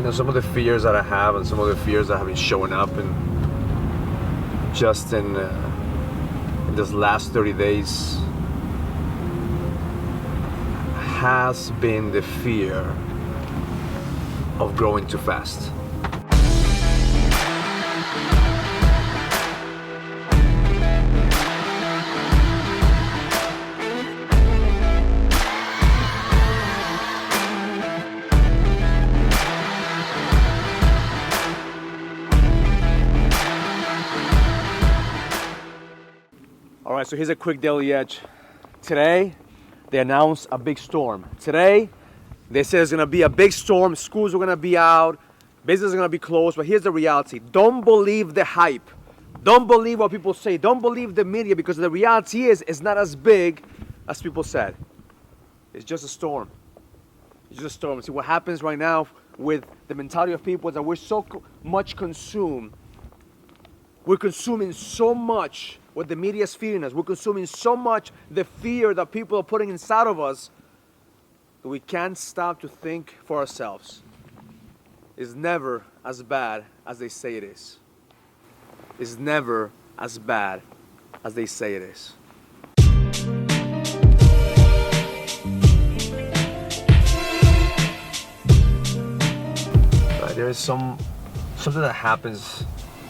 some of the fears that I have and some of the fears that have been showing up and just in this last 30 days has been the fear of growing too fast. All right, so here's a quick daily edge. Today, they announced a big storm. Today, they said it's gonna be a big storm, schools are gonna be out, business is gonna be closed, but here's the reality. Don't believe the hype. Don't believe what people say. Don't believe the media, because the reality is, it's not as big as people said. It's just a storm. It's just a storm. See what happens right now with the mentality of people is that we're so much consumed. We're consuming so much what the media is feeding us. We're consuming so much the fear that people are putting inside of us that we can't stop to think for ourselves. It's never as bad as they say it is. It's never as bad as they say it is. There is something that happens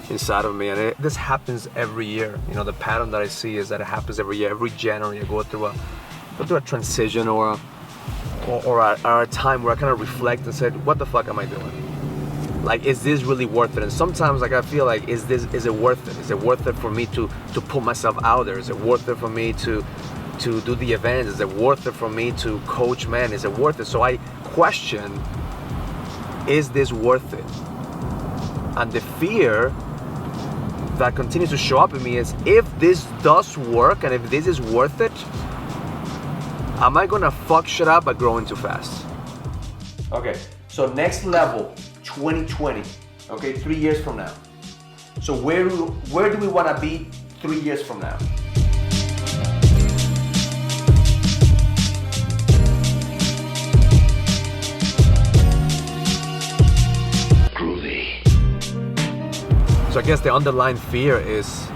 inside of me, and this happens every year. You know, the pattern that I see is that it happens every year. Every January I go through a transition or a time where I kind of reflect and said, what the fuck am I doing? Like, is this really worth it? And sometimes, like, I feel like, is it worth it? Is it worth it for me to put myself out there? Is it worth it for me to do the events? Is it worth it for me to coach men? Is it worth it? So I question, is this worth it? And the fear that continues to show up in me is, if this does work and if this is worth it, am I gonna fuck shit up by growing too fast? Okay, so next level, 2020, okay, 3 years from now. So where do we wanna be 3 years from now? So I guess the underlying fear is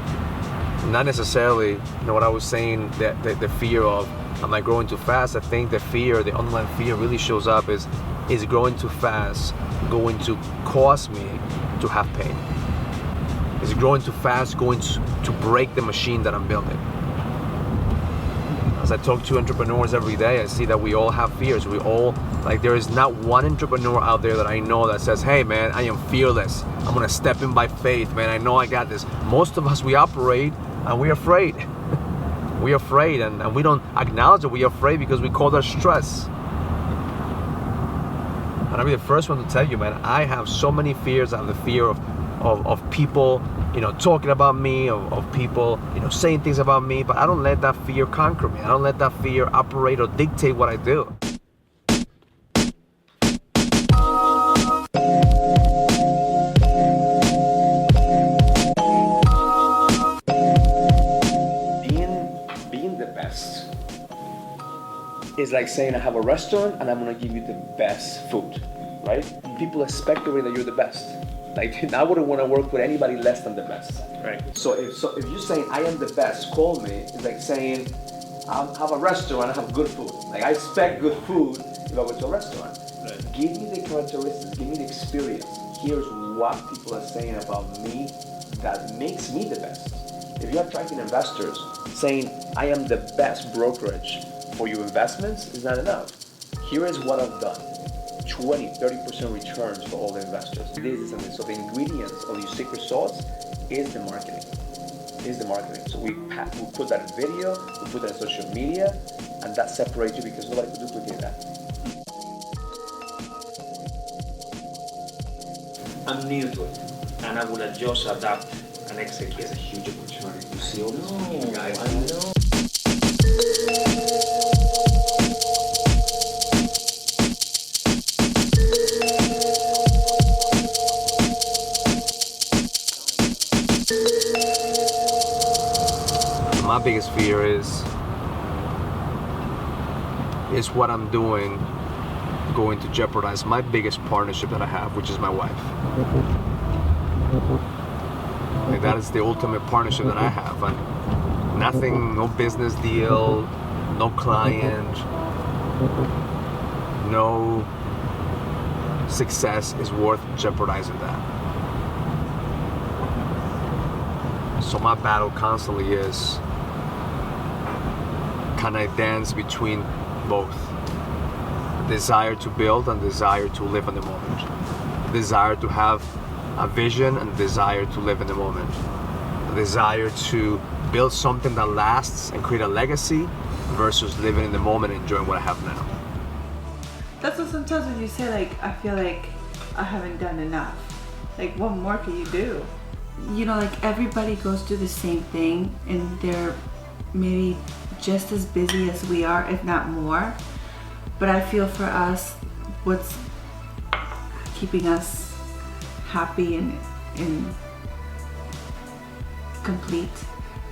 not necessarily, you know, what I was saying, the fear of, am I growing too fast? I think the underlying fear really shows up is growing too fast going to cause me to have pain? Is growing too fast going to break the machine that I'm building? As I talk to entrepreneurs every day, I see that we all have fears. We all, like, there is not one entrepreneur out there that I know that says, hey man, I am fearless. I'm gonna step in by faith, man. I know I got this. Most of us, we operate and we're afraid. We're afraid, and we don't acknowledge that we're afraid because we call that stress. And I'll be the first one to tell you, man, I have so many fears. I have the fear of people, you know, talking about me, of people, you know, saying things about me, but I don't let that fear conquer me. I don't let that fear operate or dictate what I do. Being the best is like saying I have a restaurant and I'm gonna give you the best food, right? People expect already that you're the best. Like, I wouldn't want to work with anybody less than the best. Right. So if you're saying I am the best, call me. It's like saying I have a restaurant, I have good food. Like, I expect good food if I go to a restaurant. Right. Give me the characteristics, give me the experience. Here's what people are saying about me that makes me the best. If you're attracting investors, saying I am the best brokerage for your investments is not enough. Here is what I've done. 20-30% returns for all the investors. This is something. So the ingredients of your secret sauce is the marketing. So we put that in video, we put that in social media, and that separates you because nobody could duplicate that. I'm new to it, and I will just adapt and execute. It's a huge opportunity. You see all these guys. I know. My biggest fear is what I'm doing going to jeopardize my biggest partnership that I have, which is my wife. Like, that is the ultimate partnership that I have, and nothing, no business deal, no client, no success is worth jeopardizing that. So my battle constantly is, can I dance between both? Desire to build and desire to live in the moment. Desire to have a vision and desire to live in the moment. The desire to build something that lasts and create a legacy versus living in the moment and enjoying what I have now. That's what sometimes when you say, like, I feel like I haven't done enough. Like, what more can you do? You know, like, everybody goes through the same thing and they're maybe just as busy as we are, if not more. But I feel for us, what's keeping us happy and complete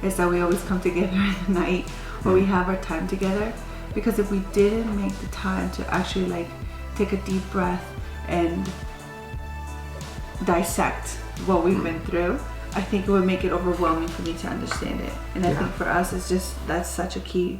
is that we always come together at night where we have our time together. Because if we didn't make the time to actually, like, take a deep breath and dissect what we've been through, I think it would make it overwhelming for me to understand it. And I think for us, it's just, that's such a key.